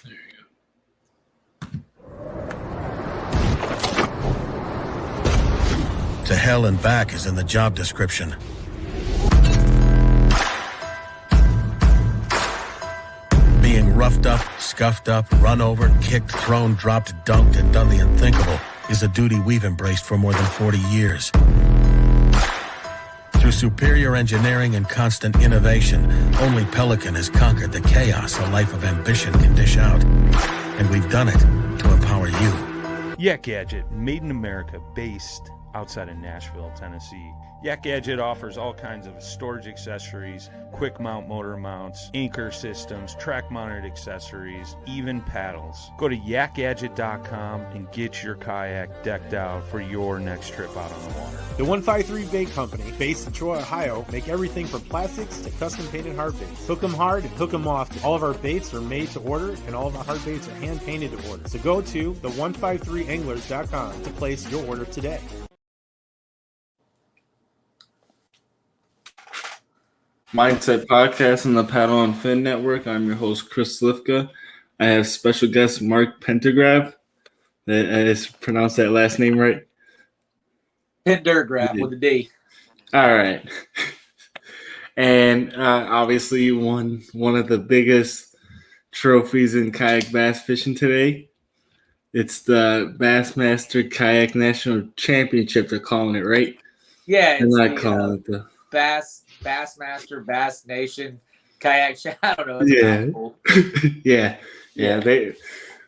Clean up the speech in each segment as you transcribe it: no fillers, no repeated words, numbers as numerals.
There you go. To hell and back is in the job description. Being roughed up, scuffed up, run over, kicked, thrown, dropped, dunked, and done the unthinkable is a duty we've embraced for more than 40 years. Through superior engineering and constant innovation, only Pelican has conquered the chaos a life of ambition can dish out. And we've done it to empower you. Yak Gadget, made in America, based outside of Nashville, Tennessee. Yak Gadget offers all kinds of storage accessories, quick mount motor mounts, anchor systems, track mounted accessories, even paddles. Go to yakgadget.com and get your kayak decked out for your next trip out on the water. The 153 Bait Company, based in Troy, Ohio, make everything from plastics to custom painted hard baits. Hook 'em hard and hook 'em often. All of our baits are made to order, and all of our hard baits are hand painted to order. So go to the153anglers.com to place your order today. Mindset Podcast on the Paddle and Fin Network. I'm your host, Chris Slifka. I have special guest Mark Pendergraf. I pronounced that last name right? Pendergraf with a D. All right. And obviously you won one of the biggest trophies in kayak bass fishing today. It's the Bassmaster Kayak National Championship, they're calling it, right? Yeah, They're it's not calling it the Bassmaster, Bass Nation, Kayak. I don't know. It's yeah. cool. yeah.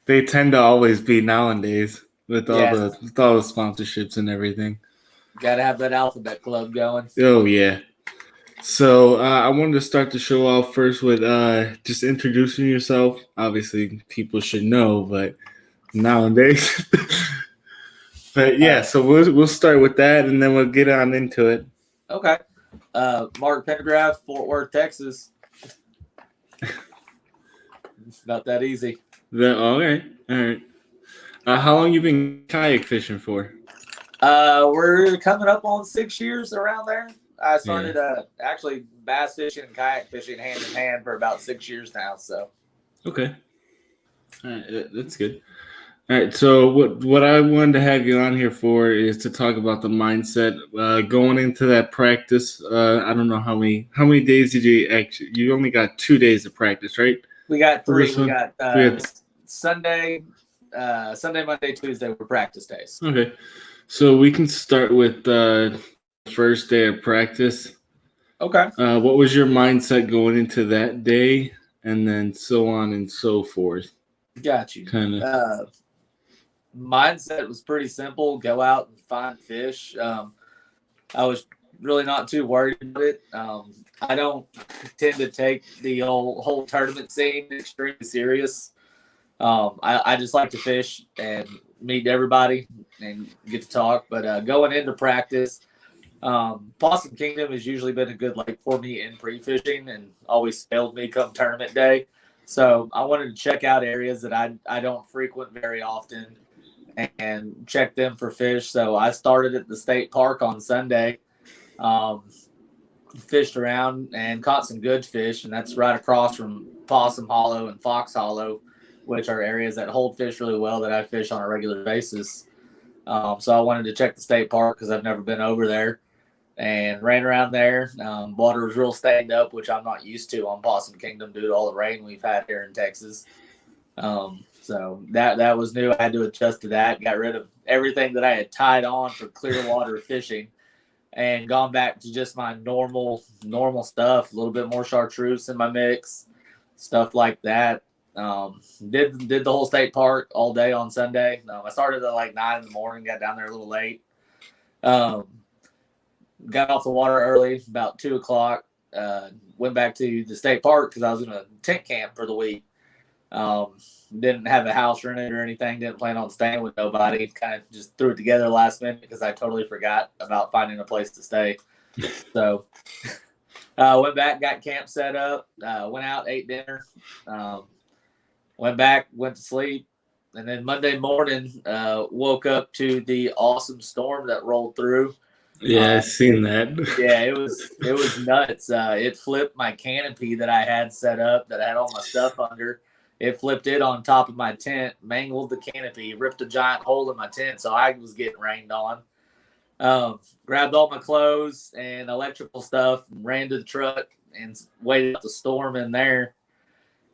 They tend to always be nowadays with all the sponsorships and everything. Got to have that alphabet club going. Oh yeah. So I wanted to start the show off first with just introducing yourself. Obviously, people should know, but nowadays. But yeah, so we'll start with that, and then we'll get on into it. Okay. Mark Pendergraf, Fort Worth, Texas. It's not that easy. All right. How long you been kayak fishing for? We're coming up on 6 years around there. I started actually bass fishing and kayak fishing hand in hand for about 6 years now. So. Okay. All right, that's good. All right, so what I wanted to have you on here for is to talk about the mindset going into that practice. I don't know how many days did you actually? You only got 2 days of practice, right? We got 3. We got Sunday, Monday, Tuesday were practice days. Okay, so we can start with the first day of practice. Okay. What was your mindset going into that day, and then so on and so forth? Got you. Kind of. Mindset was pretty simple. Go out and find fish. I was really not too worried about it. I don't tend to take the whole tournament scene extremely serious. I just like to fish and meet everybody and get to talk. But going into practice, Possum Kingdom has usually been a good lake for me in pre-fishing and always failed me come tournament day. So I wanted to check out areas that I don't frequent very often and check them for fish. So I started at the state park on Sunday, fished around and caught some good fish. And that's right across from Possum Hollow and Fox Hollow, which are areas that hold fish really well that I fish on a regular basis. So I wanted to check the state park because I've never been over there and ran around there. Water was real stained up, which I'm not used to on Possum Kingdom due to all the rain we've had here in Texas. So that was new. I had to adjust to that. Got rid of everything that I had tied on for clear water fishing and gone back to just my normal stuff, a little bit more chartreuse in my mix, stuff like that. Did the whole state park all day on Sunday. I started at like 9 in the morning, got down there a little late. Got off the water early, about 2 o'clock. Went back to the state park because I was in a tent camp for the week. Didn't have a house rented or anything. Didn't plan on staying with nobody. Kind of just threw it together last minute because I totally forgot about finding a place to stay. So went back, got camp set up, went out, ate dinner, went back, went to sleep. And then Monday morning, woke up to the awesome storm that rolled through. Yeah, I've seen that. Yeah, it was nuts. It flipped my canopy that I had set up that I had all my stuff under. it flipped it on top of my tent, mangled the canopy, ripped a giant hole in my tent, so I was getting rained on. Grabbed all my clothes and electrical stuff, ran to the truck, and waited out the storm in there.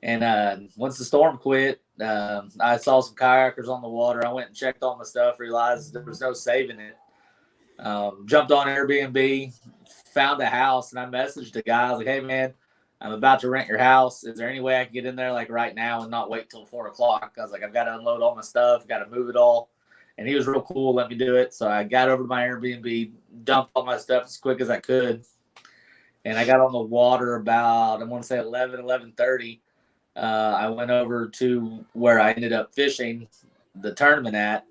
And once the storm quit, I saw some kayakers on the water. I went and checked all my stuff, realized there was no saving it. Jumped on Airbnb, found a house, and I messaged the guy. I was like, hey, man, I'm about to rent your house. Is there any way I can get in there like right now and not wait till 4 o'clock? I was like, I've got to unload all my stuff, got to move it all. And he was real cool, let me do it. So I got over to my Airbnb, dumped all my stuff as quick as I could. And I got on the water about, I want to say 11:30. I went over to where I ended up fishing the tournament at.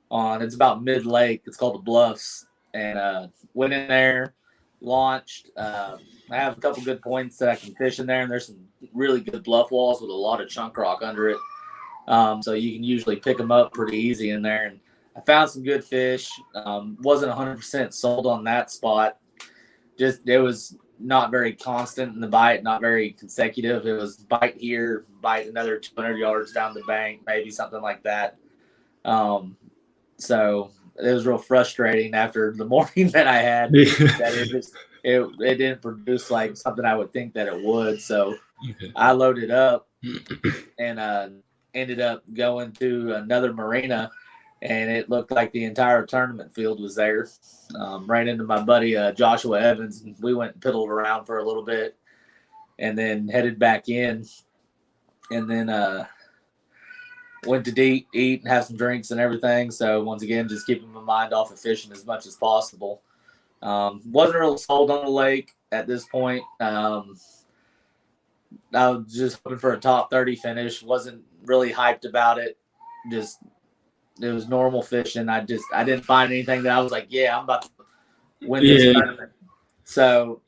It's about mid-lake. It's called the Bluffs. And went in there, launched. I have a couple good points that I can fish in there, and there's some really good bluff walls with a lot of chunk rock under it. So you can usually pick them up pretty easy in there. And I found some good fish. Wasn't 100% sold on that spot. Just it was not very constant in the bite, not very consecutive. It was bite here, bite another 200 yards down the bank, maybe something like that. So it was real frustrating after the morning that I had that it didn't produce like something I would think that it would. So I loaded up and ended up going to another marina, and it looked like the entire tournament field was there. Ran into my buddy Joshua Evans, and we went and piddled around for a little bit, and then headed back in, and then went to eat and have some drinks and everything. So once again, just keeping my mind off of fishing as much as possible. Wasn't really sold on the lake at this point. I was just hoping for a top 30 finish. Wasn't really hyped about it. Just it was normal fishing. I didn't find anything that I was like, yeah, I'm about to win this tournament. So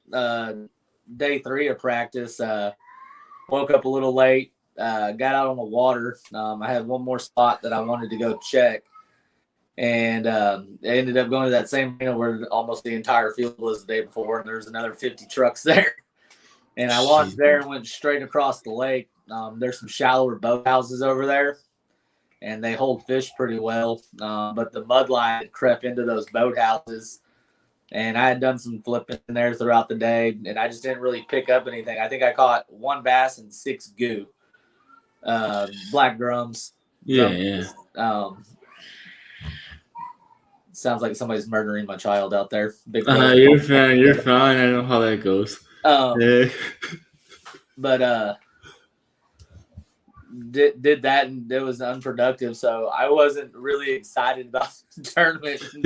day 3 of practice, woke up a little late, got out on the water. I had one more spot that I wanted to go check, and I ended up going to that same arena where almost the entire field was the day before, and there's another 50 trucks there. And I launched there and went straight across the lake. There's some shallower boathouses over there, and they hold fish pretty well. But the mud line had crept into those boathouses, and I had done some flipping in there throughout the day, and I just didn't really pick up anything. I think I caught 1 bass and 6 goo, black drums. Yeah. Sounds like somebody's murdering my child out there. Big You're fine. You're fine. I know how that goes. But did that, and it was unproductive, so I wasn't really excited about the tournament in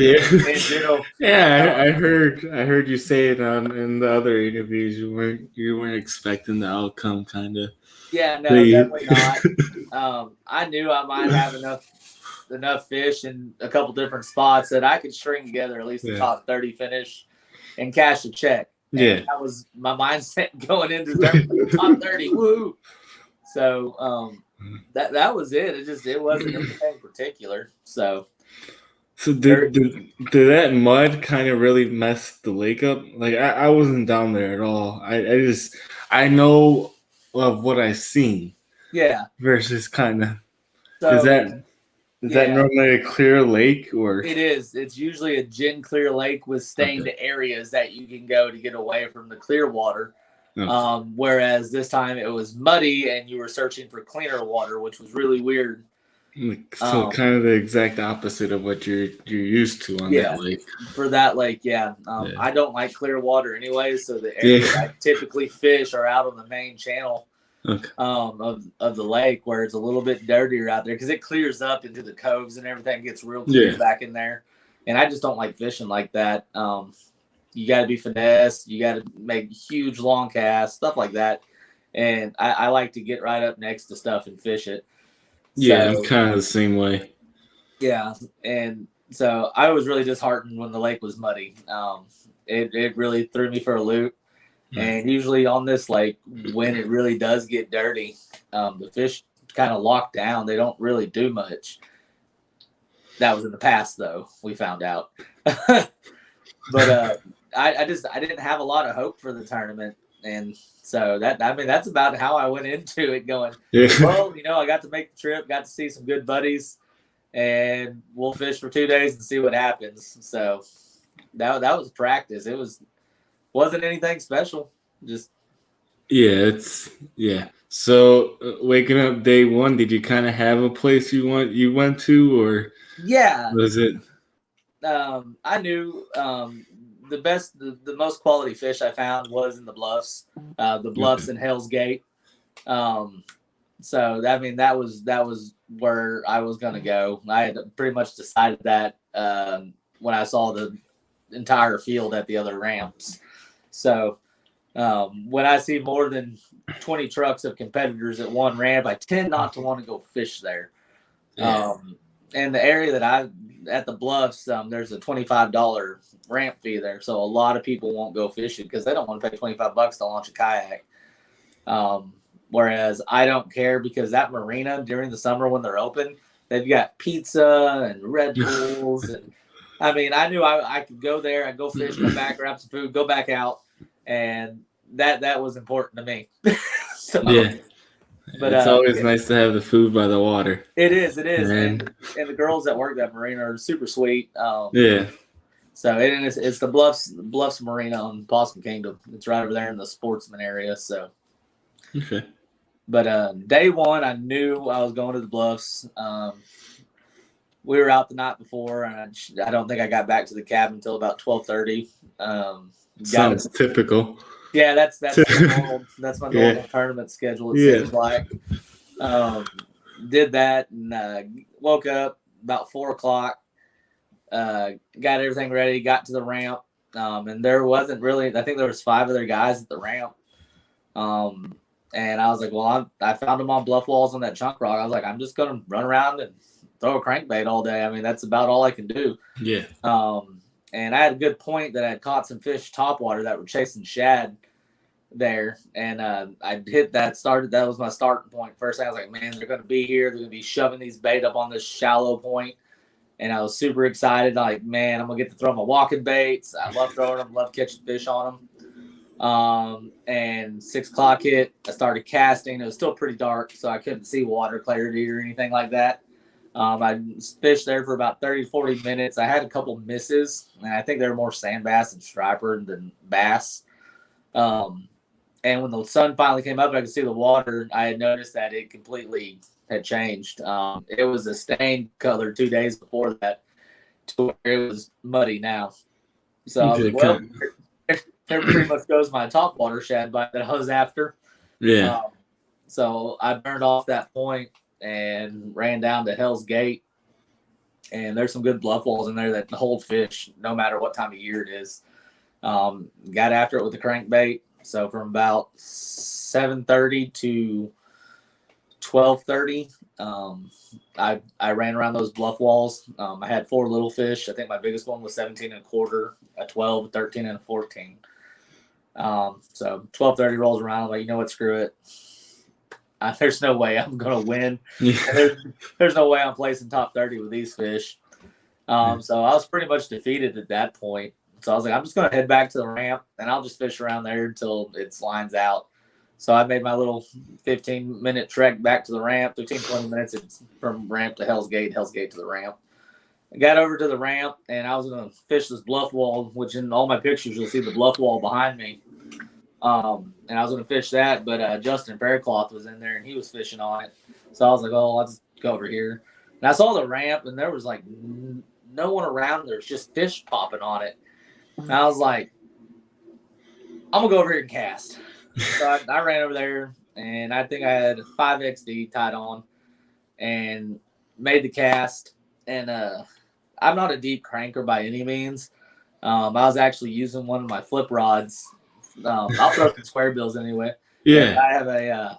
general. Yeah, I heard you say it in the other interviews. You weren't expecting the outcome, kind of. Yeah, no, definitely not. I knew I might have enough fish in a couple different spots that I could string together at least the top 30 finish and cash a check. And that was my mindset going into the top 30. Woo! So that was it. It wasn't anything particular. So did that mud kind of really mess the lake up? Like I wasn't down there at all. I know of what I've seen. Yeah. Versus kind of. So, is that normally a clear lake, or it is? It's usually a gin clear lake with stained areas that you can go to get away from the clear water. Okay. Whereas this time it was muddy and you were searching for cleaner water, which was really weird. So kind of the exact opposite of what you're used to on that lake. For that lake, I don't like clear water anyway, so the areas I typically fish are out on the main channel of the lake, where it's a little bit dirtier out there because it clears up into the coves and everything gets real clear back in there. And I just don't like fishing like that. You got to be finesse. You got to make huge long casts, stuff like that. And I like to get right up next to stuff and fish it. Yeah, I'm kind of the same way. Yeah, and so I was really disheartened when the lake was muddy. It really threw me for a loop. And usually on this lake, when it really does get dirty, the fish kind of lock down. They don't really do much. That was in the past, though, we found out. But I didn't have a lot of hope for the tournament. And so that's about how I went into it, going, Yeah. well, I got to make the trip, got to see some good buddies, and we'll fish for 2 days and see what happens. So that was practice. It wasn't anything special. Just Yeah. So waking up day one, did you kind of have a place you went to, or yeah. was it? I knew the most quality fish I found was in the bluffs, in Hell's Gate. So that was where I was going to go. I had pretty much decided that when I saw the entire field at the other ramps. So when I see more than 20 trucks of competitors at one ramp, I tend not to want to go fish there. Yeah. And the area that at the bluffs, there's a $25 ramp fee there. So a lot of people won't go fishing because they don't want to pay $25 to launch a kayak. Whereas I don't care, because that marina during the summer when they're open, they've got pizza and Red Bulls. And I mean, I knew I could go there, I'd go fish, come back, grab some food, go back out. And that was important to me. So, Yeah. But it's always nice to have the food by the water. It is. And the girls that work that marina are super sweet. Yeah. So it's the Bluffs Marina on Possum Kingdom. It's right over there in the Sportsman area. So. Okay. But day one, I knew I was going to the Bluffs. We were out the night before, and I don't think I got back to the cabin until about 12:30. Sounds typical. Yeah, that's my normal tournament schedule. It seems like. Did that and woke up about 4:00. Got everything ready. Got to the ramp, and there wasn't really. I think there was 5 other guys at the ramp. And I was like, well, I found them on bluff walls on that chunk rock. I was like, I'm just going to run around and throw a crankbait all day. I mean, that's about all I can do. Yeah. And I had a good point that I had caught some fish topwater that were chasing shad there. And I hit that, that was my starting point. First thing I was like, man, they're going to be here. They're going to be shoving these bait up on this shallow point. And I was super excited. Like, man, I'm going to get to throw my walking baits. I love throwing them, love catching fish on them. And 6:00 hit, I started casting. It was still pretty dark, so I couldn't see water clarity or anything like that. I fished there for about 30 to 40 minutes. I had a couple misses, and I think they were more sand bass and striper than bass. And when the sun finally came up, I could see the water. I had noticed that it completely had changed. It was a stained color 2 days before that, to where it was muddy now. So I was like, well, there pretty much goes my topwater shad bite that I was after. Yeah. So I burned off that point and ran down to Hell's Gate. And there's some good bluff walls in there that hold fish no matter what time of year it is. Got after it with the crankbait. So from about 7:30 to 12:30, I ran around those bluff walls. I had 4 little fish. I think my biggest one was 17 and a quarter, a 12, a 13, and a 14. So 12:30 rolls around. I'm like, you know what? Screw it. There's no way I'm going to win. There's no way I'm placing top 30 with these fish. So I was pretty much defeated at that point. So I was like, I'm just going to head back to the ramp, and I'll just fish around there until it lines out. So I made my little 15-minute trek back to the ramp, 15, 20 minutes from ramp to Hell's Gate to the ramp. I got over to the ramp, and I was going to fish this bluff wall, which in all my pictures you'll see the bluff wall behind me. And I was going to fish that, but Justin Faircloth was in there, and he was fishing on it. So I was like, oh, I'll just go over here. And I saw the ramp, and there was like no one around. There's just fish popping on it. And I was like, I'm going to go over here and cast. So I ran over there, and I think I had 5XD tied on and made the cast. And I'm not a deep cranker by any means. I was actually using one of my flip rods. I'll throw some square bills anyway. Yeah. I have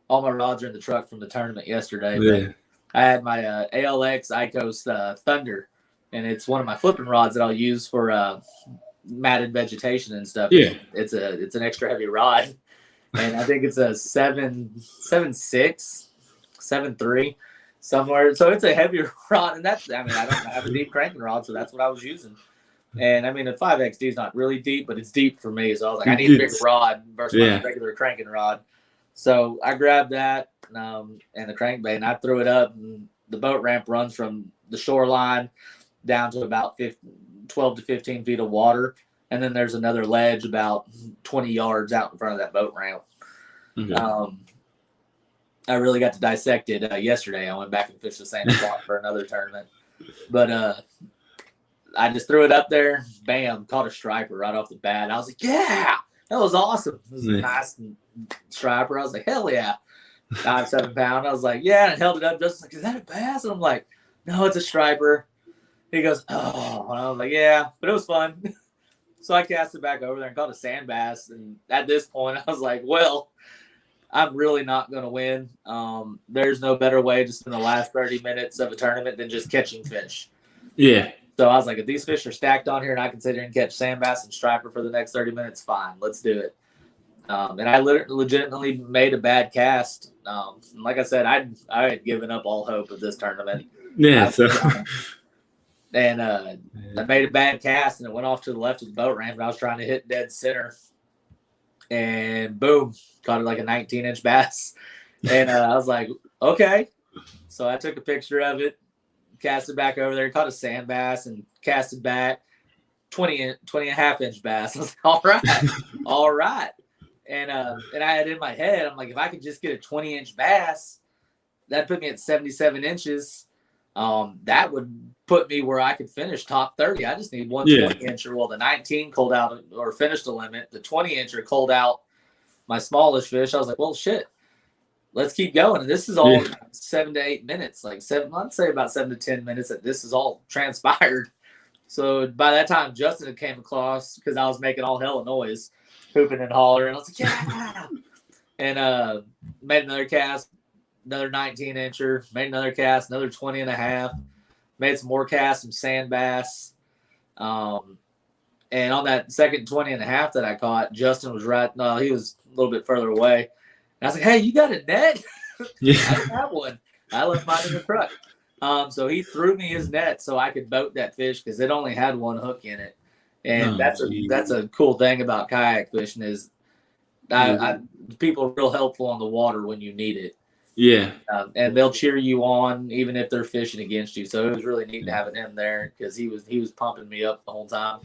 all my rods are in the truck from the tournament yesterday. Yeah. But I had my ALX Icos Thunder, and it's one of my flipping rods that I'll use for matted vegetation and stuff. Yeah. It's an extra heavy rod, and I think it's a 7.6, 7.3 somewhere. So it's a heavier rod, and I don't have a deep cranking rod, so that's what I was using. And I mean, the 5XD is not really deep, but it's deep for me. So I was like, I need a bigger rod versus my regular cranking rod. So I grabbed that and the crankbait, and I threw it up. And the boat ramp runs from the shoreline down to about 12 to 15 feet of water. And then there's another ledge about 20 yards out in front of that boat ramp. Okay. I really got to dissect it yesterday. I went back and fished the same spot for another tournament. But I just threw it up there, bam, caught a striper right off the bat. I was like, yeah, that was awesome. It was a nice striper. I was like, hell yeah. 5-7 pound. I was like, yeah, and I held it up. Just like, is that a bass? And I'm like, no, it's a striper. He goes, oh. And I was like, yeah, but it was fun. So I cast it back over there and caught a sand bass. And at this point, I was like, well, I'm really not going to win. There's no better way to spend the last 30 minutes of a tournament than just catching fish. Yeah. So I was like, if these fish are stacked on here and I can sit here and catch sand bass and striper for the next 30 minutes, fine, let's do it. And I legitimately made a bad cast. Like I said, I had given up all hope of this tournament. Yeah. And I made a bad cast, and it went off to the left of the boat ramp, and I was trying to hit dead center. And boom, caught it like a 19-inch bass. And I was like, okay. So I took a picture of it, cast it back over there, caught a sand bass, and cast it back 20 and a half inch bass. I was like, all right, all right. And I had in my head, I'm like, if I could just get a 20-inch bass, that'd put me at 77 inches. That would put me where I could finish top 30. I just need one 20-incher. Well, the 19 cold out or finished the limit. The 20-incher cold out my smallest fish. I was like, well, shit, let's keep going. And this is all 7 to 8 minutes, like I'd say about 7 to 10 minutes that this is all transpired. So by that time, Justin came across because I was making all hell of noise, hooping and hollering. I was like, yeah. And made another cast, another 19-incher, made another cast, another 20 and a half, made some more casts, some sand bass. And on that second 20 and a half that I caught, Justin was he was a little bit further away. And I was like, hey, you got a net? Yeah. I didn't have one. I left mine in the truck. So he threw me his net so I could boat that fish because it only had one hook in it. And that's a cool thing about kayak fishing is people are real helpful on the water when you need it. Yeah. And they'll cheer you on even if they're fishing against you. So it was really neat to have him there because he was pumping me up the whole time.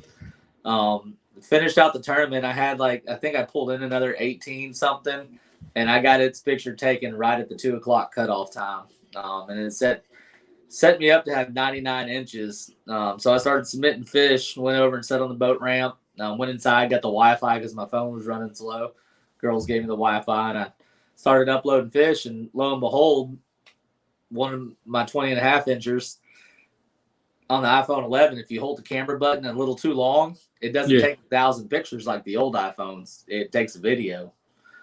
Finished out the tournament. I think I pulled in another 18 something, and I got its picture taken right at the 2 o'clock cutoff time. And it set me up to have 99 inches. So I started submitting fish, went over and sat on the boat ramp, went inside, got the Wi-Fi because my phone was running slow. Girls gave me the Wi-Fi, and I started uploading fish, and lo and behold, one of my 20 and a half inchers on the iPhone 11, if you hold the camera button a little too long, it doesn't take 1,000 pictures like the old iPhones. It takes a video.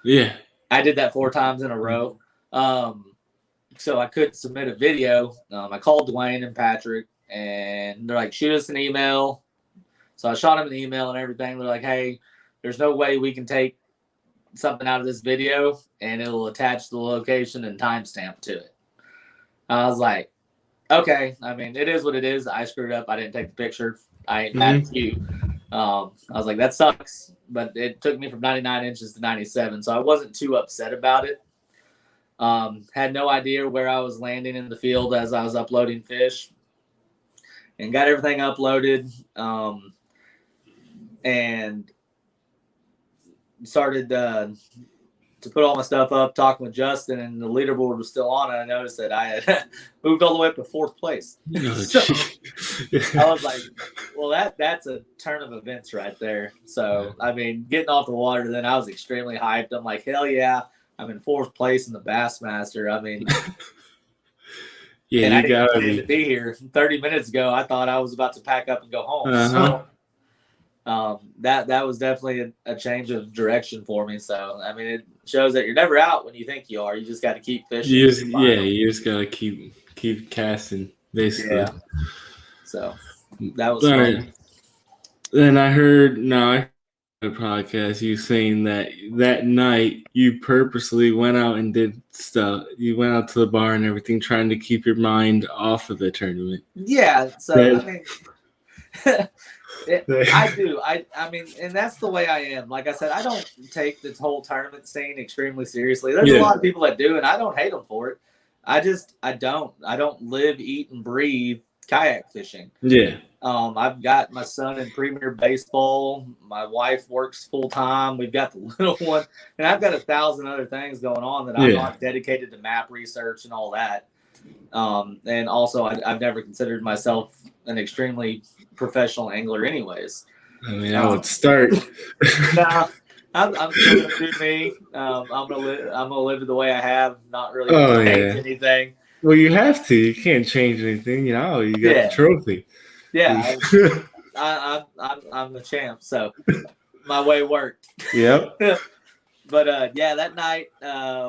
Yeah. I did that 4 times in a row. So I couldn't submit a video. I called Dwayne and Patrick, and they're like, shoot us an email. So I shot them an email and everything. They're like, hey, there's no way we can take something out of this video, and it'll attach the location and timestamp to it. I was like, okay. I mean, it is what it is. I screwed up. I didn't take the picture. I ain't mad at you. I was like, that sucks. But it took me from 99 inches to 97, so I wasn't too upset about it. Had no idea where I was landing in the field as I was uploading fish, and got everything uploaded, and started to put all my stuff up, talking with Justin, and the leaderboard was still on, and I noticed that I had moved all the way up to 4th place. So I was like, well, that's a turn of events right there. So, I mean, getting off the water, then I was extremely hyped. I'm like, hell yeah, I'm in 4th place in the Bassmaster. I mean, yeah, and you I didn't gotta plan to be here. 30 minutes ago, I thought I was about to pack up and go home. So, that was definitely a change of direction for me. So, I mean, it shows that you're never out when you think you are. You just got to keep fishing. You just got to keep casting, basically. Yeah. So, that was fun. Then I heard a podcast you saying that night you purposely went out and did stuff. You went out to the bar and everything, trying to keep your mind off of the tournament. Yeah. So, I mean, I do. I mean, and that's the way I am. Like I said, I don't take this whole tournament scene extremely seriously. There's a lot of people that do, and I don't hate them for it. I don't live, eat, and breathe kayak fishing. Yeah. I've got my son in Premier Baseball. My wife works full time. We've got the little one, and I've got 1,000 other things going on that I'm not dedicated to map research and all that. And also, I've never considered myself an extremely professional angler, anyways. I mean, I would start. Nah, I'm still gonna do me. I'm gonna live the way I have. Not really change anything. Well, you have to. You can't change anything. You know, you got the trophy. Yeah, I'm the champ. So my way worked. Yep. But yeah, that night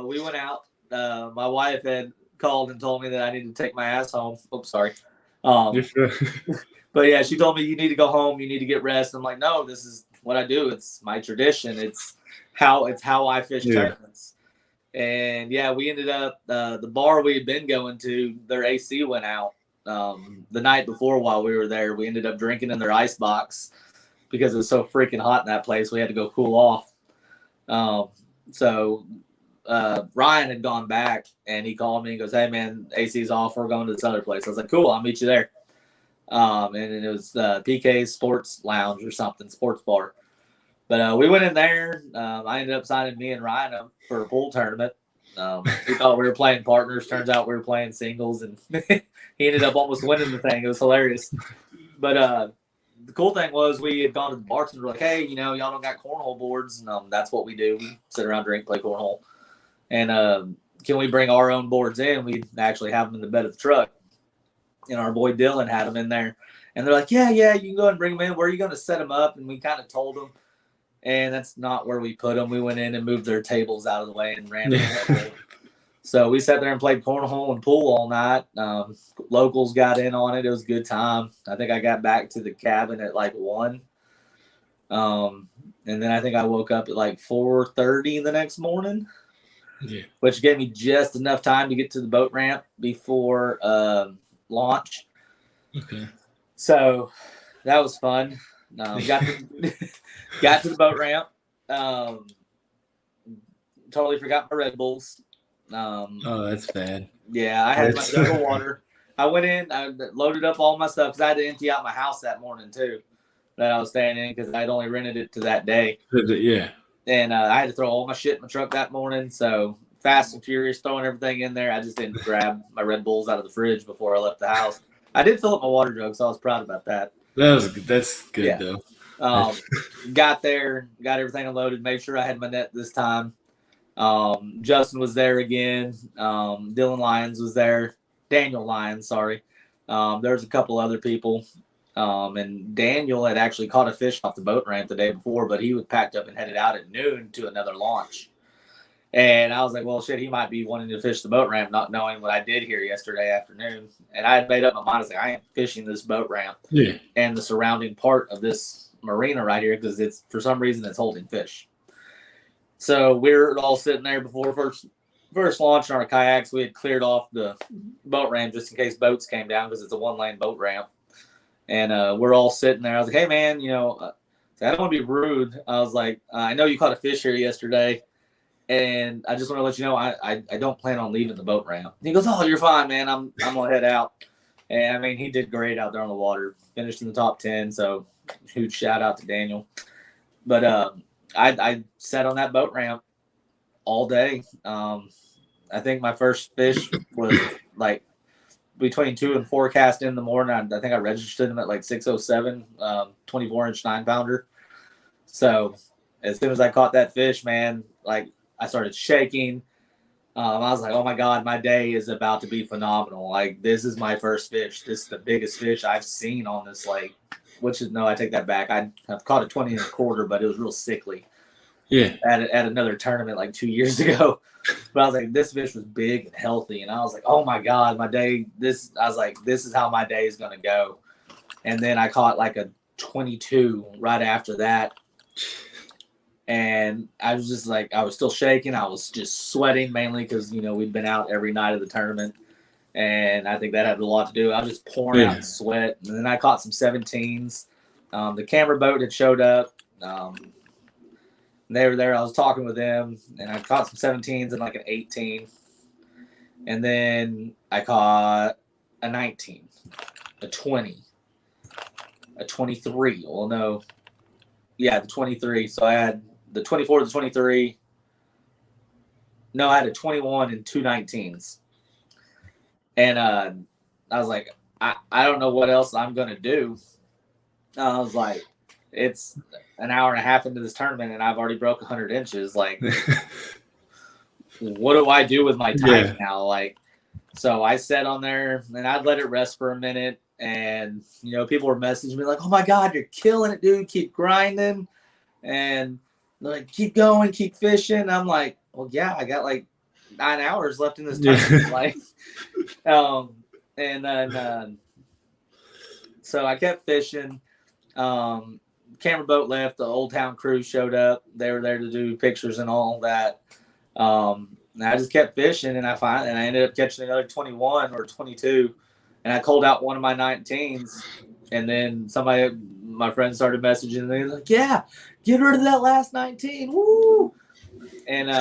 we went out. My wife had called and told me that I needed to take my ass home. Oops, sorry. But yeah, she told me you need to go home. You need to get rest. I'm like, no, this is what I do. It's my tradition. It's how I fish tournaments. And yeah, we ended up the bar we had been going to. Their AC went out the night before while we were there. We ended up drinking in their ice box because it was so freaking hot in that place. We had to go cool off. So Ryan had gone back and he called me and goes, "Hey man, AC's off. We're going to this other place." I was like, "Cool, I'll meet you there." And it was PK's Sports Lounge or something, sports bar. But we went in there. I ended up signing me and Ryan up for a pool tournament. We thought we were playing partners. Turns out we were playing singles, and he ended up almost winning the thing. It was hilarious. But the cool thing was we had gone to the bartender, like, "Hey, y'all don't got cornhole boards." And that's what we do. We sit around, drink, play cornhole. And can we bring our own boards in? We actually have them in the bed of the truck. And our boy Dylan had them in there. And they're like, yeah, you can go ahead and bring them in. Where are you going to set them up? And we kind of told them. And that's not where we put them. We went in and moved their tables out of the way and ran them. So we sat there and played cornhole and pool all night. Locals got in on it. It was a good time. I think I got back to the cabin at like 1. And then I think I woke up at like 4:30 the next morning. Yeah. Which gave me just enough time to get to the boat ramp before launch. Okay. So that was fun. Got to the boat ramp. Totally forgot my Red Bulls. Oh, that's bad. Yeah, I had my jug of water. I went in, I loaded up all my stuff because I had to empty out my house that morning too that I was staying in because I'd only rented it to that day. Yeah. And I had to throw all my shit in my truck that morning. So fast and furious, throwing everything in there. I just didn't grab my Red Bulls out of the fridge before I left the house. I did fill up my water jug, so I was proud about that. That's good though. Got there, got everything unloaded, made sure I had my net this time. Justin was there again. Dylan Lyons was there. Daniel Lyons, sorry. There's a couple other people. And Daniel had actually caught a fish off the boat ramp the day before, but he was packed up and headed out at noon to another launch. And I was like, well, shit, he might be wanting to fish the boat ramp, not knowing what I did here yesterday afternoon. And I had made up my mind. I was like, I ain't fishing this boat ramp and the surrounding part of this marina right here because it's, for some reason, it's holding fish. So we were all sitting there before first launch on our kayaks. We had cleared off the boat ramp just in case boats came down because it's a 1-lane boat ramp. And we're all sitting there. I was like, hey, man, I don't want to be rude. I was like, I know you caught a fish here yesterday. And I just want to let you know I don't plan on leaving the boat ramp. He goes, oh, you're fine, man. I'm going to head out. And, I mean, he did great out there on the water. Finished in the top 10, so huge shout-out to Daniel. But I sat on that boat ramp all day. I think my first fish was, like, between 2 and 4 cast in the morning. I think I registered them at, like, 607, 24-inch 9-pounder. So as soon as I caught that fish, man, like, I started shaking. I was like, oh, my God, my day is about to be phenomenal. Like, this is my first fish. This is the biggest fish I've seen on this lake, which is, no, I take that back. I've caught a 20 and a quarter, but it was real sickly. Yeah. At another tournament like 2 years ago. But I was like, this fish was big and healthy. And I was like, oh, my God, I was like, this is how my day is going to go. And then I caught like a 22 right after that. And I was just like, I was still shaking. I was just sweating mainly because, we'd been out every night of the tournament. And I think that had a lot to do. I was just pouring out sweat. And then I caught some 17s. The camera boat had showed up. They were there. I was talking with them, and I caught some 17s and like an 18. And then I caught a 19, a 20, a 23. Well, no. Yeah, the 23. So I had the 24, the 23. No, I had a 21 and two 19s. And I was like, I don't know what else I'm going to do. I was like, it's an hour and a half into this tournament, and I've already broke 100 inches. Like, what do I do with my time now? Like, so I sat on there, and I'd let it rest for a minute. And, you know, people were messaging me like, oh, my God, you're killing it, dude. Keep grinding. And they're like, keep going, keep fishing. I'm like, well, yeah, I got like 9 hours left in this tournament. Like, and then so I kept fishing. Camera boat left. The Old Town crew showed up. They were there to do pictures and all that. And I just kept fishing, and I ended up catching another 21 or 22, and I called out one of my 19s. And then my friends started messaging, and they were like, "Yeah, get rid of that last 19, woo!" And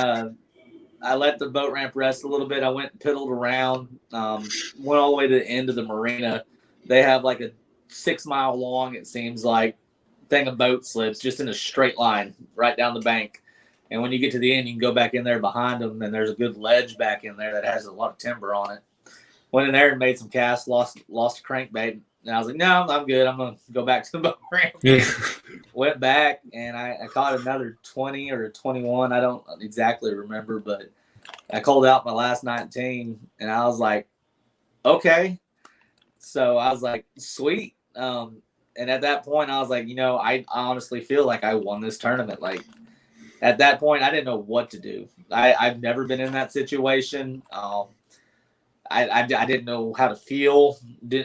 I let the boat ramp rest a little bit. I went and piddled around, went all the way to the end of the marina. They have like a 6 mile long, it seems like, thing of boat slips just in a straight line right down the bank. And when you get to the end, you can go back in there behind them, and there's a good ledge back in there that has a lot of timber on it. Went in there and made some casts, lost a crankbait. And I was like, no, I'm good. I'm going to go back to the boat ramp. Yeah. Went back, and I caught another 20 or 21. I don't exactly remember, but I called out my last 19, and I was like, okay. So I was like, sweet. And at that point, I was like, you know, I honestly feel like I won this tournament. Like, at that point, I didn't know what to do. I've never been in that situation. I didn't know how to feel.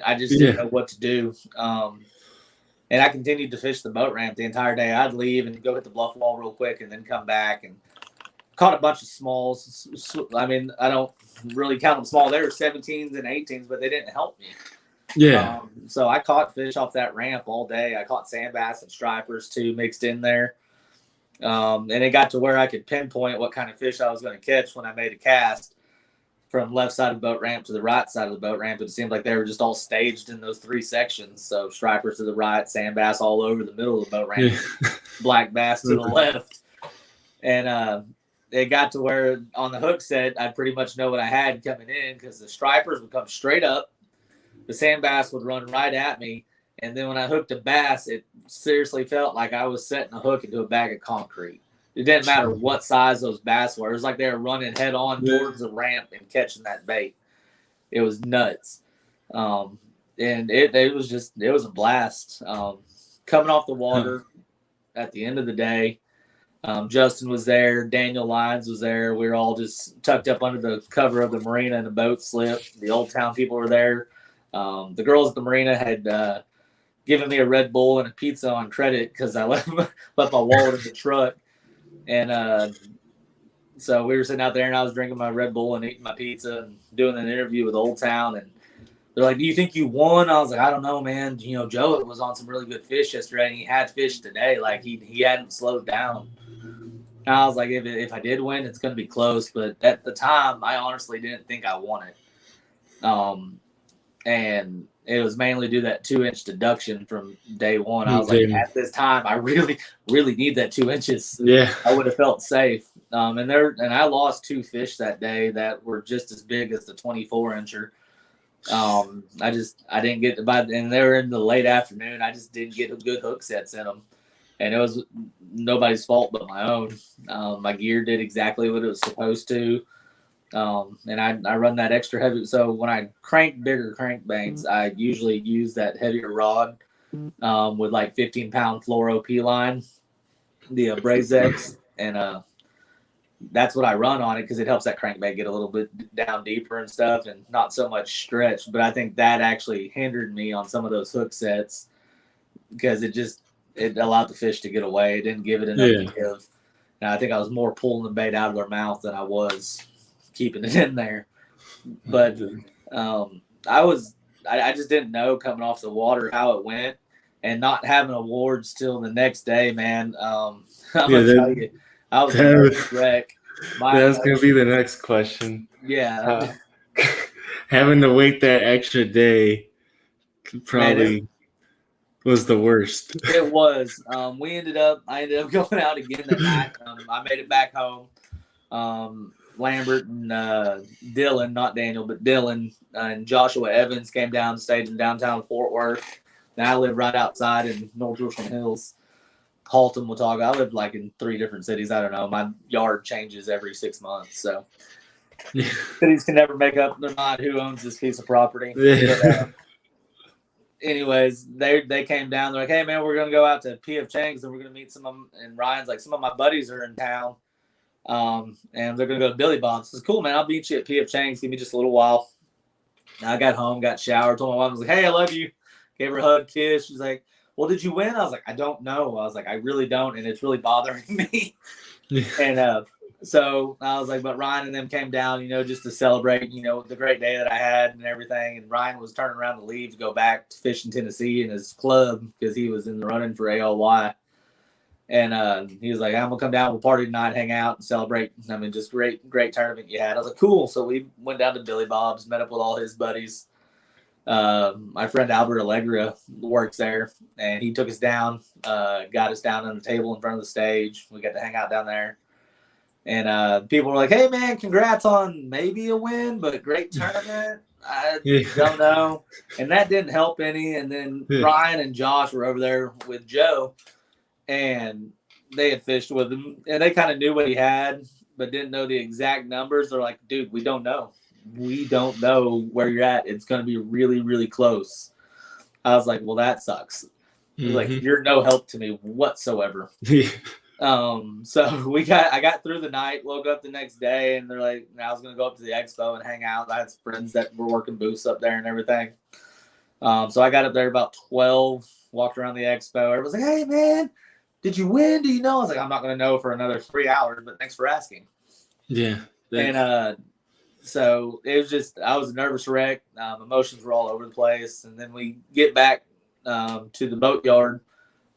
I just didn't know what to do. And I continued to fish the boat ramp the entire day. I'd leave and go hit the bluff wall real quick and then come back and caught a bunch of smalls. I mean, I don't really count them small. They were 17s and 18s, but they didn't help me. Yeah. So I caught fish off that ramp all day. I caught sand bass and stripers too mixed in there. And it got to where I could pinpoint what kind of fish I was going to catch when I made a cast from left side of the boat ramp to the right side of the boat ramp. It seemed like they were just all staged in those 3 sections. So stripers to the right, sand bass all over the middle of the boat ramp, black bass to the left. And it got to where on the hook set, I pretty much know what I had coming in because the stripers would come straight up. The sand bass would run right at me. And then when I hooked a bass, it seriously felt like I was setting a hook into a bag of concrete. It didn't matter what size those bass were. It was like they were running head on towards the ramp and catching that bait. It was nuts. And it was a blast. Coming off the water at the end of the day, Justin was there. Daniel Lyons was there. We were all just tucked up under the cover of the marina and the boat slip. The Old Town people were there. The girls at the marina had given me a Red Bull and a pizza on credit because I left my wallet in the truck. And so we were sitting out there, and I was drinking my Red Bull and eating my pizza and doing an interview with Old Town. And they're like, do you think you won? I was like, I don't know, man. You know, Joe was on some really good fish yesterday, and he had fish today. Like, he hadn't slowed down. And I was like, if I did win, it's going to be close. But at the time, I honestly didn't think I won it. And it was mainly due to that 2-inch deduction from day one. I was like, at this time, I really, really need that 2 inches. Yeah. I would have felt safe. And I lost 2 fish that day that were just as big as the 24-incher. I didn't get and they were in the late afternoon. I just didn't get good hook sets in them. And it was nobody's fault but my own. My gear did exactly what it was supposed to. And I run that extra heavy. So when I crank bigger crankbaits, I usually use that heavier rod with like 15-pound fluoro P line, the b.a.s.s. And that's what I run on it because it helps that crankbait get a little bit down deeper and stuff and not so much stretch. But I think that actually hindered me on some of those hook sets because it allowed the fish to get away. It didn't give it enough to give. And I think I was more pulling the bait out of their mouth than I was keeping it in there. But I just didn't know coming off the water how it went. and not having awards till the next day, man. I'm Yeah, gonna tell you, I was a nervous wreck. That's gonna be the next question. Yeah, Having to wait that extra day probably man, was the worst. it was. I ended up going out again that night. I made it back home. Lambert and Dylan, not Daniel, but Dylan and Joshua Evans came down and stayed in downtown Fort Worth. And I live right outside in North Richland Hills, Halton, Watauga. I lived like in 3 different cities. I don't know. My yard changes every 6 months, so cities can never make up their mind who owns this piece of property. But, anyways, they came down. They're like, "Hey, man, we're gonna go out to P.F. Chang's and we're gonna meet some of them." And Ryan's like, "Some of my buddies are in town, and they're gonna go to Billy Bob's." I said, "Cool, man. I'll meet you at P.F. Chang's. Give me just a little while." And I got home, got showered, told my wife, I was like, "Hey, I love you." Gave her a hug, kiss. She's like, "Well, did you win?" I was like, "I don't know." I was like, "I really don't, and it's really bothering me." And so I was like, but Ryan and them came down, just to celebrate, the great day that I had and everything. And Ryan was turning around to leave to go back to fish in Tennessee in his club because he was in the running for ALY. And he was like, "I'm gonna come down, we'll party tonight, hang out, and celebrate." I mean, just great tournament you had. I was like, "Cool." So we went down to Billy Bob's, met up with all his buddies. My friend Albert Allegra works there, and he took us down, got us down on the table in front of the stage. We got to hang out down there. And people were like, "Hey, man, congrats on maybe a win, but great tournament." I don't know. And that didn't help any. And then Ryan and Josh were over there with Joe, and they had fished with him. And they kind of knew what he had, but didn't know the exact numbers. They're like, "Dude, we don't know. We don't know where you're at. It's going to be really, really close." I was like, "Well, that sucks." He was like, "You're no help to me whatsoever." So I got through the night, woke up the next day, and they're like, I was gonna go up to the expo and hang out. I had some friends that were working booths up there and everything. So I got up there about 12, walked around the expo. Everyone's like, "Hey, man, did you win? Do you know?" I was like, "I'm not gonna know for another 3 hours, but thanks for asking." Yeah. And so it was just, I was a nervous wreck. Emotions were all over the place. And then we get back to the boatyard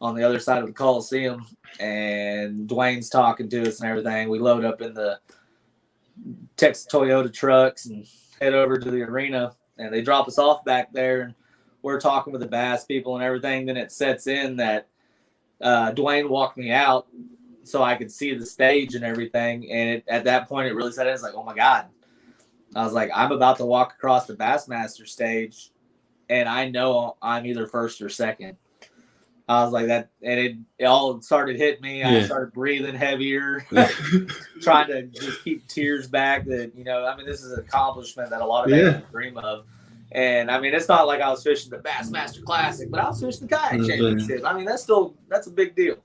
on the other side of the Coliseum, and Dwayne's talking to us and everything. We load up in the Texas Toyota trucks and head over to the arena, and they drop us off back there, and we're talking with the bass people and everything. Then it sets in that Dwayne walked me out so I could see the stage and everything. And at that point, it really set in. It's like, oh my God. I was like, I'm about to walk across the Bassmaster stage, and I know I'm either first or second. I was like that, and it all started hitting me. I started breathing heavier, trying to just keep tears back. That this is an accomplishment that a lot of anglers dream of. And I mean, it's not like I was fishing the Bassmaster Classic, but I was fishing the kayak championship. I mean, that's a big deal.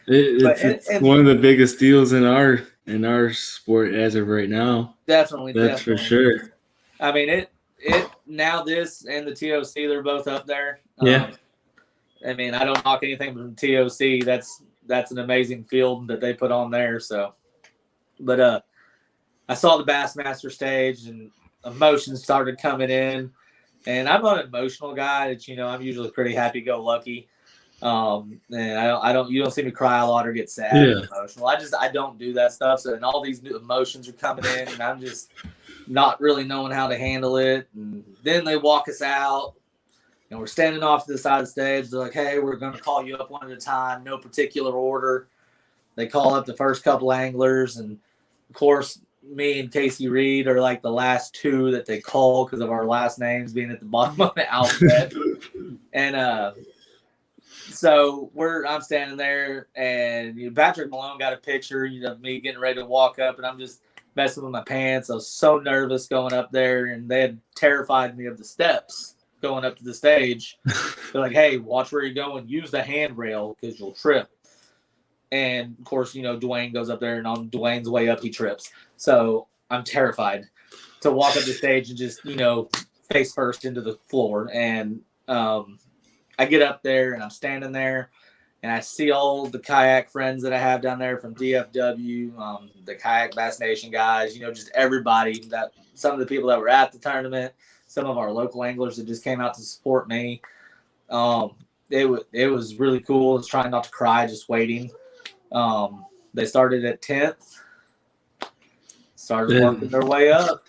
It's one of the biggest deals in our sport as of right now. Definitely, that's for sure. I mean, it now this and the TOC, they're both up there. I mean, I don't knock anything from TOC. That's an amazing field that they put on there. So, but I saw the Bassmaster stage, and emotions started coming in. And I'm an emotional guy. That I'm usually pretty happy-go-lucky. And you don't see me cry a lot or get sad or emotional. I don't do that stuff. So, and all these new emotions are coming in, and I'm just not really knowing how to handle it. And then they walk us out. And we're standing off to the side of the stage. They're like, "Hey, we're going to call you up one at a time, no particular order." They call up the first couple anglers. And, of course, me and Casey Reed are like the last 2 that they call because of our last names being at the bottom of the alphabet. And so I'm standing there, and Patrick Malone got a picture of me getting ready to walk up, and I'm just messing with my pants. I was so nervous going up there, and they had terrified me of the steps going up to the stage. They're like, "Hey, watch where you're going. Use the handrail because you'll trip." And of course, Dwayne goes up there, and on Dwayne's way up, he trips. So I'm terrified to walk up the stage and just, face first into the floor. And I get up there, and I'm standing there, and I see all the kayak friends that I have down there from DFW, the Kayak Bass Nation guys, just everybody, some of the people that were at the tournament, some of our local anglers that just came out to support me. it was really cool. I was trying not to cry, just waiting. They started at 10th, started working their way up,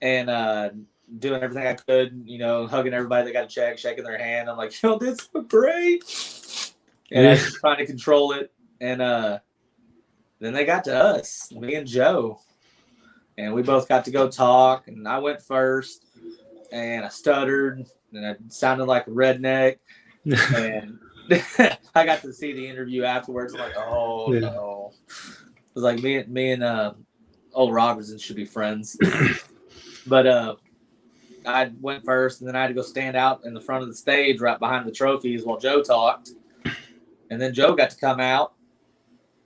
and doing everything I could, hugging everybody that got a check, shaking their hand. I'm like, yo, this is great. And I was trying to control it. And then they got to us, me and Joe. And we both got to go talk. And I went first. And I stuttered. And I sounded like a redneck. And I got to see the interview afterwards. I'm like, oh, no. It was like me and old Robertson should be friends. But I went first, and then I had to go stand out in the front of the stage right behind the trophies while Joe talked. And then Joe got to come out,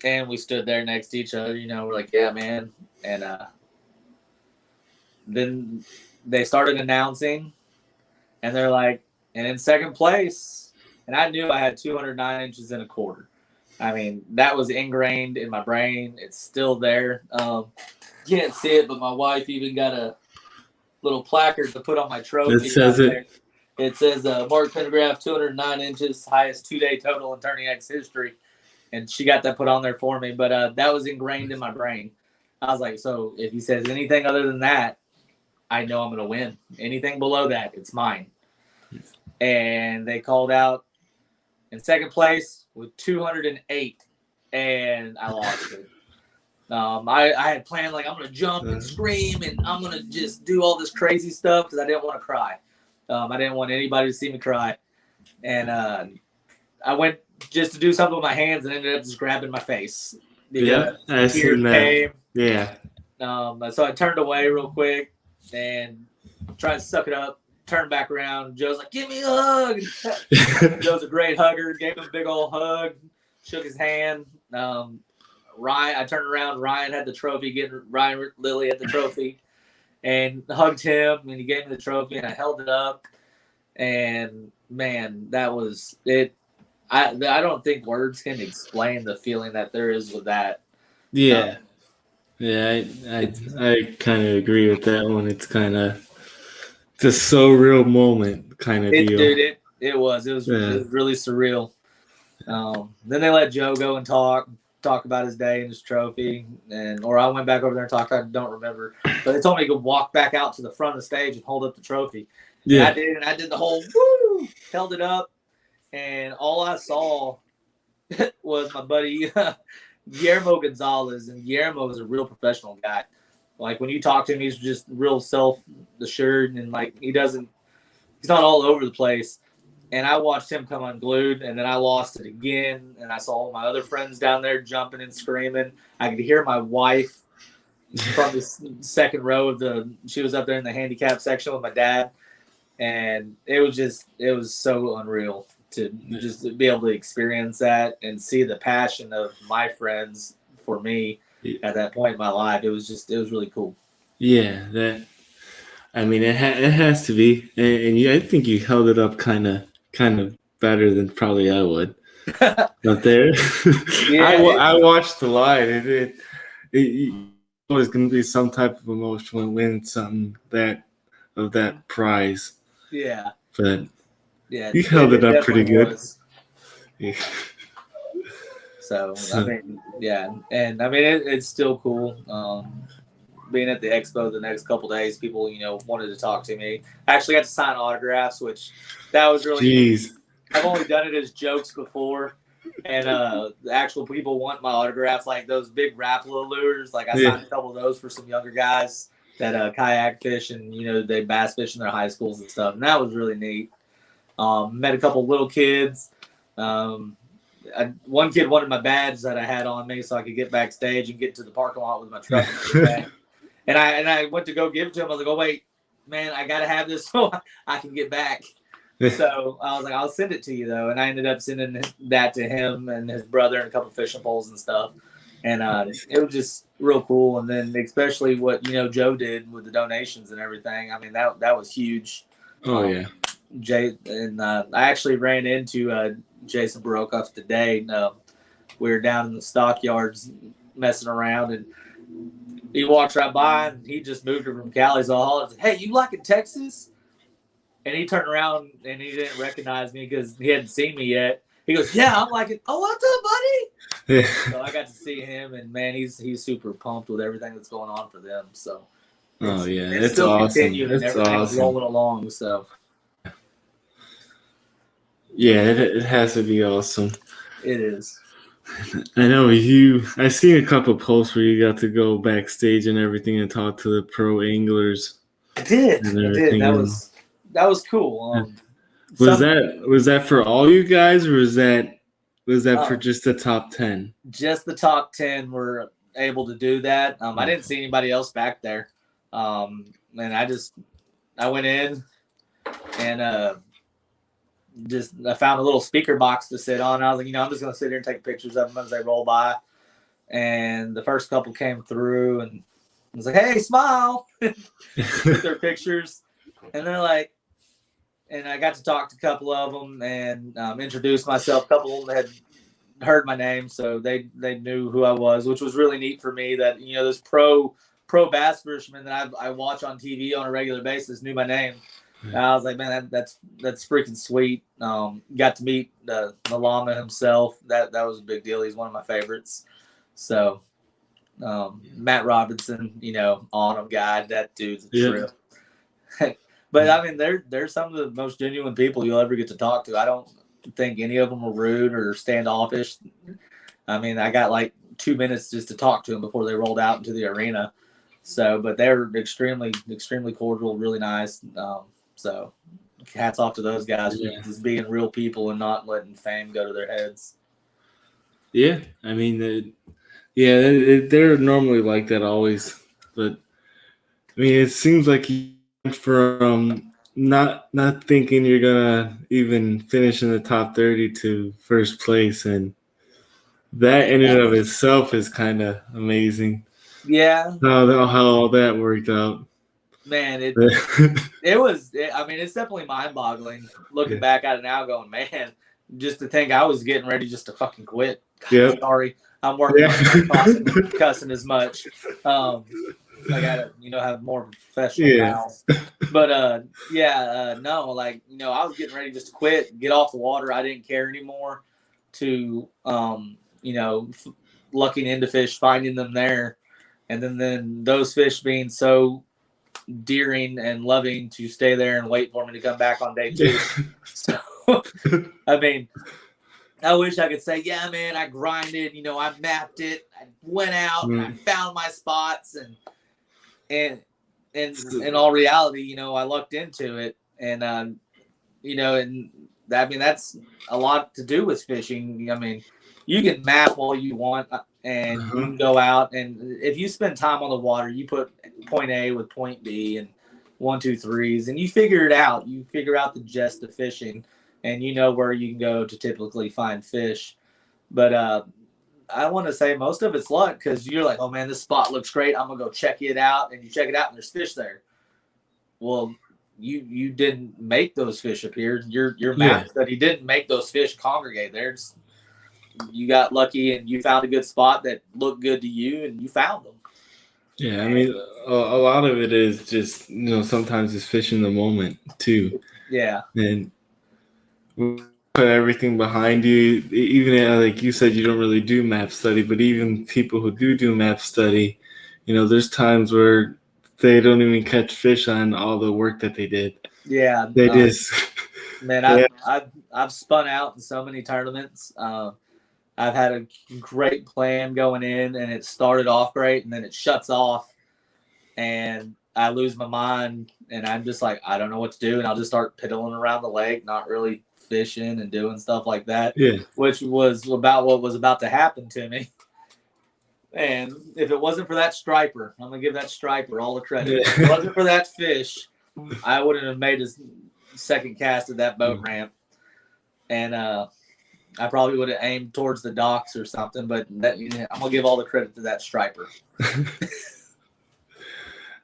and we stood there next to each other. We're like, yeah, man. And then they started announcing, and they're like, and in second place, and I knew I had 209 inches and a quarter. I mean, that was ingrained in my brain. It's still there. Can't see it, but my wife even got a little placard to put on my trophy. It says it. It says Mark Pendergraf, 209 inches, highest 2-day total in Turning X history. And she got that put on there for me. But that was ingrained in my brain. I was like, so if he says anything other than that, I know I'm going to win. Anything below that, it's mine. And they called out in second place with 208. And I lost it. I had planned, like, I'm going to jump and scream, and I'm going to just do all this crazy stuff because I didn't want to cry. I didn't want anybody to see me cry. And I went just to do something with my hands and ended up just grabbing my face. I seen that. Yeah. So I turned away real quick and tried to suck it up, turned back around. Joe's like, give me a hug. Joe's a great hugger. Gave him a big old hug, shook his hand. Ryan, I turned around. Ryan had the trophy. Ryan Lilly had the trophy, and hugged him. And he gave me the trophy, and I held it up. And man, that was it. I don't think words can explain the feeling that there is with that. Yeah, I kind of agree with that one. It's kind of just so real moment kind of deal. Dude, it was really surreal. Then they let Joe go and talk about his day and his trophy, or I went back over there and talked. I don't remember, but they told me to go walk back out to the front of the stage and hold up the trophy. Yeah, and I did the whole woo, held it up, and all I saw was my buddy Guillermo Gonzalez, and Guillermo is a real professional guy. Like when you talk to him, he's just real self-assured, and like he's not all over the place. And I watched him come unglued, and then I lost it again. And I saw all my other friends down there jumping and screaming. I could hear my wife from the second row she was up there in the handicap section with my dad. And it was so unreal to just be able to experience that and see the passion of my friends for me at that point in my life. It was really cool. Yeah, it has to be. And I think you held it up kind of better than probably I would. But there, I watched the line. It was going to be some type of emotion when winning something of that prize. Yeah, but you held it up pretty good. Yeah. So I mean, yeah, and I mean it's still cool. Being at the expo the next couple days, people wanted to talk to me. I actually got to sign autographs, which that was really. Jeez. I've only done it as jokes before, and the actual people want my autographs, like those big Rapala lures. Like I signed a couple of those for some younger guys that kayak fish and they bass fish in their high schools and stuff, and that was really neat. Met a couple of little kids. One kid wanted my badge that I had on me so I could get backstage and get to the parking lot with my truck. And I went to go give it to him. I was like, oh, wait, man, I got to have this so I can get back. So I was like, I'll send it to you, though. And I ended up sending that to him and his brother and a couple of fishing poles and stuff. And it was just real cool. And then especially what, Joe did with the donations and everything. I mean, that was huge. Oh, yeah. Jay and I actually ran into Jason Barokoff today. We were down in the stockyards messing around, and he walks right by, and he just moved from Cali. So I hollered, "Hey, you like in Texas?" And he turned around and he didn't recognize me because he hadn't seen me yet. He goes, "Yeah." I'm like, "Oh, what's up, buddy?" Yeah. So I got to see him, and man, he's super pumped with everything that's going on for them. So Oh yeah, it's it's still awesome. continuing, and It's everything's awesome. rolling along. So Yeah, it has to be awesome. it is. I know I seen a couple posts where you got to go backstage and everything and talk to the pro anglers. I did. And I did. everything. That was cool. Was that for all you guys, or was that for Oh. just the top 10? Just the top 10 were able to do that. I didn't see anybody else back there. And I went in and I found a little speaker box to sit on. I was like, I'm just going to sit here and take pictures of them as they roll by. And the first couple came through and I was like, "Hey, smile." Took their pictures. And they're like, and I got to talk to a couple of them and introduce myself. A couple of them had heard my name, so they knew who I was, which was really neat for me. That those pro bass fishermen that I watch on TV on a regular basis knew my name. And I was like, man, that's freaking sweet. Got to meet the llama himself. That was a big deal. He's one of my favorites. So Matt Robinson, on guide. That dude's a trip. But I mean, they're some of the most genuine people you'll ever get to talk to. I don't think any of them were rude or standoffish. I mean, I got like 2 minutes just to talk to them before they rolled out into the arena. So, but they're extremely, extremely cordial, really nice. So hats off to those guys for just being real people and not letting fame go to their heads. Yeah, I mean, they're normally like that always. But I mean, it seems like from not thinking you're gonna even finish in the top 30 to first place, and that in and of itself is kind of amazing. Yeah, how all that worked out. Man, it was. I mean, it's definitely mind-boggling looking back at it now. Going, man, just to think I was getting ready just to fucking quit. God, sorry, I'm working on cussing as much. I gotta, have more professional mouth. But no, like I was getting ready just to quit, get off the water. I didn't care anymore. To looking into fish, finding them there, and then those fish being so deering and loving to stay there and wait for me to come back on day 2. So, I mean, I wish I could say, yeah, man, I grinded, I mapped it, I went out and I found my spots, and in all reality, I lucked into it, and and I mean that's a lot to do with fishing. I mean, you can map all you want, and you can go out, and if you spend time on the water, you put point A with point B and 1, 2, 3s, and you figure it out. You figure out the gist of fishing, and where you can go to typically find fish. But I want to say most of it's luck, because you're like, oh man, this spot looks great. I'm gonna go check it out, and you check it out, and there's fish there. Well, you didn't make those fish appear. Your map study didn't make those fish congregate there. You got lucky and you found a good spot that looked good to you, and you found them. Yeah, I mean, a lot of it is just sometimes it's fishing the moment too. Yeah, and put everything behind you. Even like you said, you don't really do map study, but even people who do map study, there's times where they don't even catch fish on all the work that they did. Yeah, they just man. I've spun out in so many tournaments. I've had a great plan going in, and it started off great, and then it shuts off, and I lose my mind, and I'm just like, I don't know what to do, and I'll just start piddling around the lake, not really fishing and doing stuff like that. Yeah, which was about what was about to happen to me. And if it wasn't for that striper, I'm gonna give that striper all the credit. If it wasn't for that fish, I wouldn't have made a second cast at that boat ramp, and I probably would have aimed towards the docks or something. But I'm gonna give all the credit to that striper.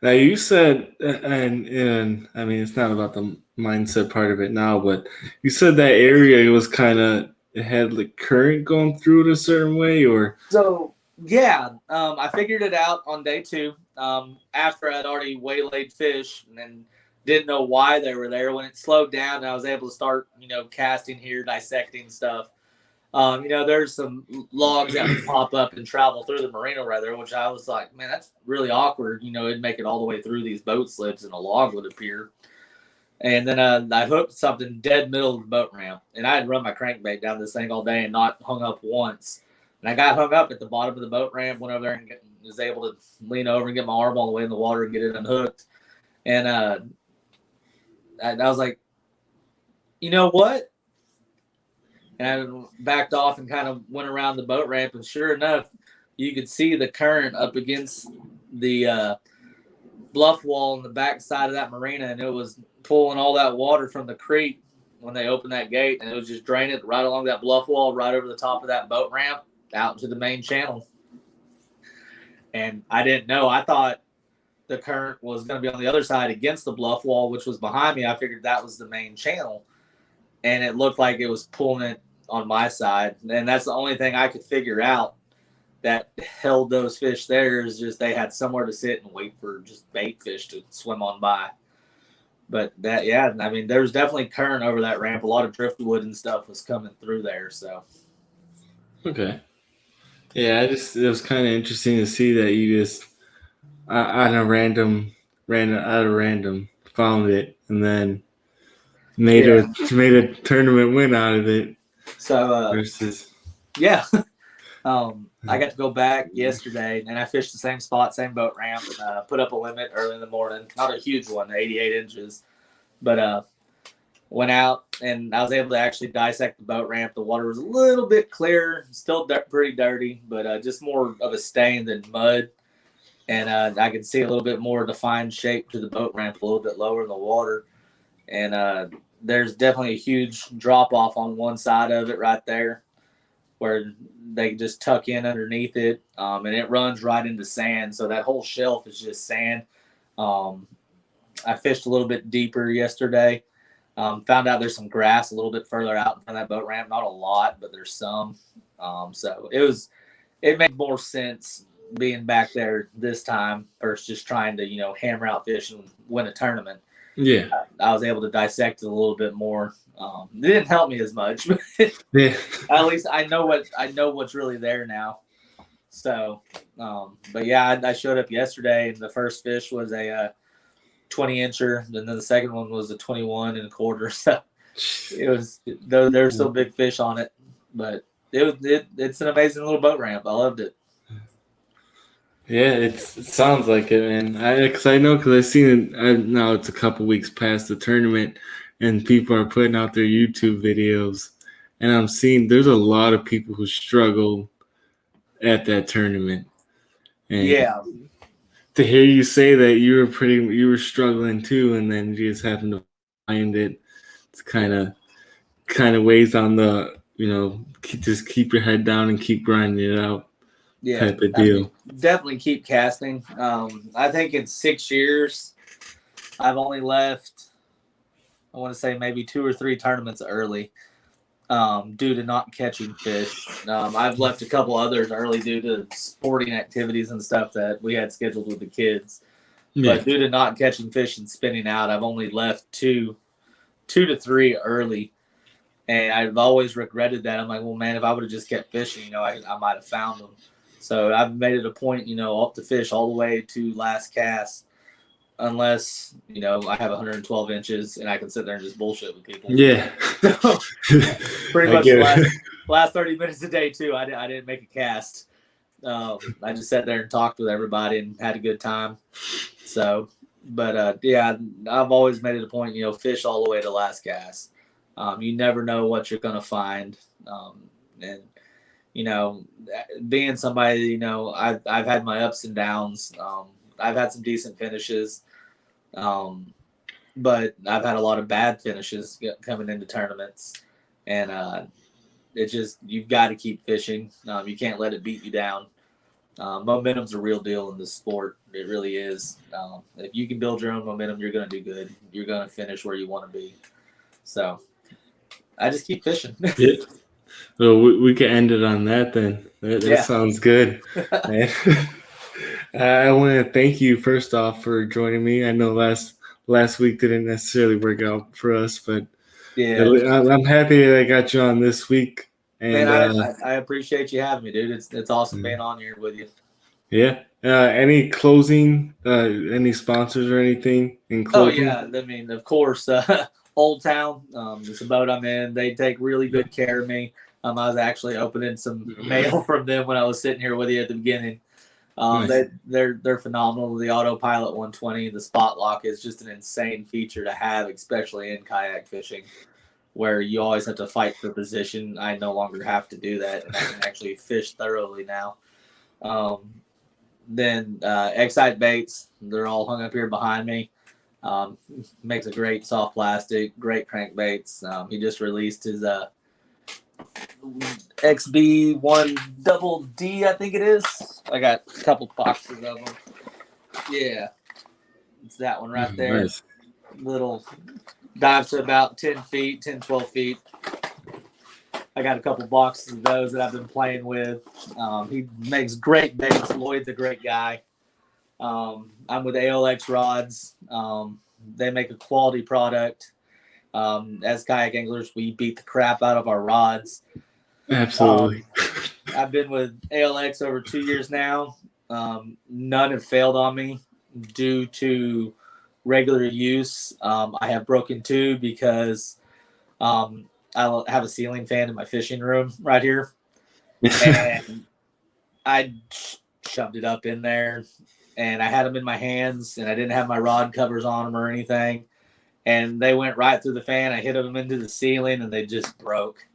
Now you said, and I mean, it's not about the mindset part of it now, but you said that area was it had like current going through it a certain way, or so. Yeah, I figured it out on day 2 after I'd already waylaid fish and then didn't know why they were there. When it slowed down and I was able to start, casting here, dissecting stuff, there's some logs that would pop up and travel through the marina right there, which I was like, man, that's really awkward. It'd make it all the way through these boat slips and a log would appear. And then I hooked something dead middle of the boat ramp, and I had run my crankbait down this thing all day and not hung up once. And I got hung up at the bottom of the boat ramp, went over there and was able to lean over and get my arm all the way in the water and get it unhooked. And I was like, you know what? And I backed off and kind of went around the boat ramp, and sure enough, you could see the current up against the bluff wall on the back side of that marina, and it was pulling all that water from the creek when they opened that gate, and it was just draining it right along that bluff wall, right over the top of that boat ramp, out into the main channel. And I didn't know. I thought the current was going to be on the other side against the bluff wall, which was behind me. I figured that was the main channel, and it looked like it was pulling it on my side. And that's the only thing I could figure out that held those fish there, is just they had somewhere to sit and wait for just bait fish to swim on by. But that, yeah, I mean, there was definitely current over that ramp. A lot of driftwood and stuff was coming through there. So, okay, yeah, it was kind of interesting to see that you just out of random found it and then made a tournament win out of it. So versus, yeah. I got to go back yesterday, and I fished the same spot, same boat ramp, put up a limit early in the morning. Not a huge one, 88 inches, but went out, and I was able to actually dissect the boat ramp. The water was a little bit clearer, still pretty dirty, but just more of a stain than mud. And I could see a little bit more defined shape to the boat ramp, a little bit lower in the water. And there's definitely a huge drop-off on one side of it right there, where they just tuck in underneath it, and it runs right into sand. So that whole shelf is just sand. I fished a little bit deeper yesterday. Found out there's some grass a little bit further out in front of that boat ramp. Not a lot, but there's some. So it made more sense being back there this time versus just trying to, hammer out fish and win a tournament. Yeah. I was able to dissect it a little bit more. It didn't help me as much, but yeah. At least I know what's really there now. So, but yeah, I showed up yesterday, and the first fish was a 20-incher, and then the second one was a 21 1/4. So it was, though there were still big fish on it, but it's an amazing little boat ramp. I loved it. Yeah, it sounds like it, man. Because I've seen it. Now it's a couple weeks past the tournament, and people are putting out their YouTube videos, and I'm seeing there's a lot of people who struggle at that tournament. And yeah. To hear you say that you were struggling too, and then you just happened to find it, it's kind of weighs on the just keep your head down and keep grinding it out. Yeah, type of deal. Definitely keep casting. I think in 6 years, I've only left, I want to say maybe 2 or 3 tournaments early due to not catching fish. I've left a couple others early due to sporting activities and stuff that we had scheduled with the kids. Yeah. But due to not catching fish and spinning out, I've only left 2 to 3 early. And I've always regretted that. I'm like, well, man, if I would have just kept fishing, I might have found them. So I've made it a point, up to fish all the way to last cast, unless, I have 112 inches and I can sit there and just bullshit with people. Yeah. So, pretty much the last 30 minutes a day, too, I didn't make a cast. I just sat there and talked with everybody and had a good time. So, but, yeah, I've always made it a point, fish all the way to last cast. You never know what you're going to find. And, being somebody, I've had my ups and downs. I've had some decent finishes, but I've had a lot of bad finishes coming into tournaments. And it's just, you've got to keep fishing. You can't let it beat you down. Momentum's a real deal in this sport. It really is. If you can build your own momentum, you're going to do good. You're going to finish where you want to be. So I just keep fishing. Yeah. Well, we can end it on that then. That sounds good. I want to thank you first off for joining me. I know last last week didn't necessarily work out for us, but Yeah, I'm happy that I got you on this week. And man, I appreciate you having me, dude. It's awesome being on here with you. yeah, any closing, any sponsors or anything in Oh closing? yeah, I mean, of course, Old Town. It's a boat I'm in. They take really good care of me. I was actually opening some mail from them when I was sitting here with you at the beginning. Nice. They're phenomenal. The Autopilot 120, the spot lock is just an insane feature to have, especially in kayak fishing, where you always have to fight for position. I no longer have to do that, and I can actually fish thoroughly now. Then Excite baits, they're all hung up here behind me. Makes a great soft plastic, great crankbaits. He just released his XB1DD, I think it is. I got a couple boxes of them. Yeah, it's that one right there. Nice. Little dives to about 10 feet, 10, 12 feet. I got a couple boxes of those that I've been playing with. He makes great baits. Lloyd's a great guy. I'm with ALX Rods. They make a quality product. As kayak anglers, we beat the crap out of our rods. Absolutely. I've been with ALX over 2 years now. None have failed on me due to regular use. I have broken two because I have a ceiling fan in my fishing room right here, and I shoved it up in there, and I had them in my hands, and I didn't have my rod covers on them or anything, and they went right through the fan. I hit them into the ceiling, and they just broke.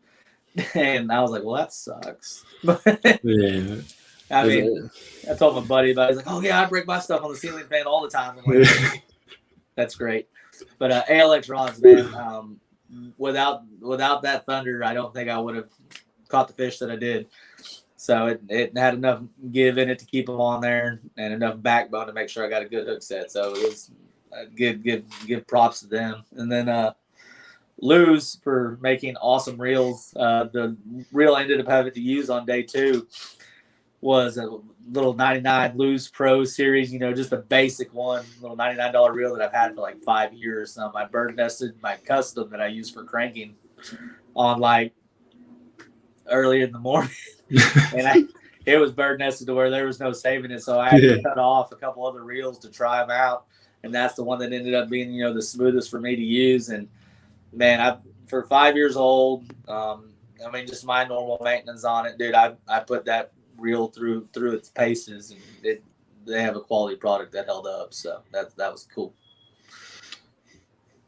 And I was like, well, that sucks. Yeah. I mean, I told my buddy about it. He's like, oh, yeah, I break my stuff on the ceiling fan all the time. I'm like, that's great. But ALX rods, man, without that thunder, I don't think I would have caught the fish that I did. So it had enough give in it to keep them on there and enough backbone to make sure I got a good hook set. So it was give props to them. And then Luz for making awesome reels. The reel I ended up having to use on day 2 was a little 99 Luz Pro series, just the basic one, little $99 reel that I've had for like 5 years. I bird nested my custom that I use for cranking on like early in the morning. And it was bird nested to where there was no saving it. So I had to cut off a couple other reels to try them out. And that's the one that ended up being, the smoothest for me to use. And man, for 5 years old, just my normal maintenance on it, dude, I put that reel through its paces, and they have a quality product that held up. So that was cool.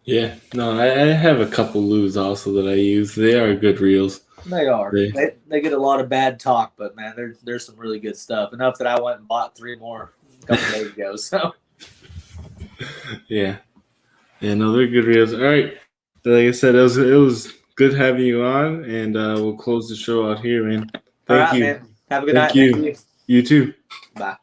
Yeah, no, I have a couple Luz also that I use. They are good reels. They are. They get a lot of bad talk, but man, there's some really good stuff. Enough that I went and bought 3 more a couple days ago. So yeah, no, they're good reels. All right, like I said, it was good having you on, and we'll close the show out here, man. Thank you. Man. Have a good Thank night. you. Thank you. You too. Bye.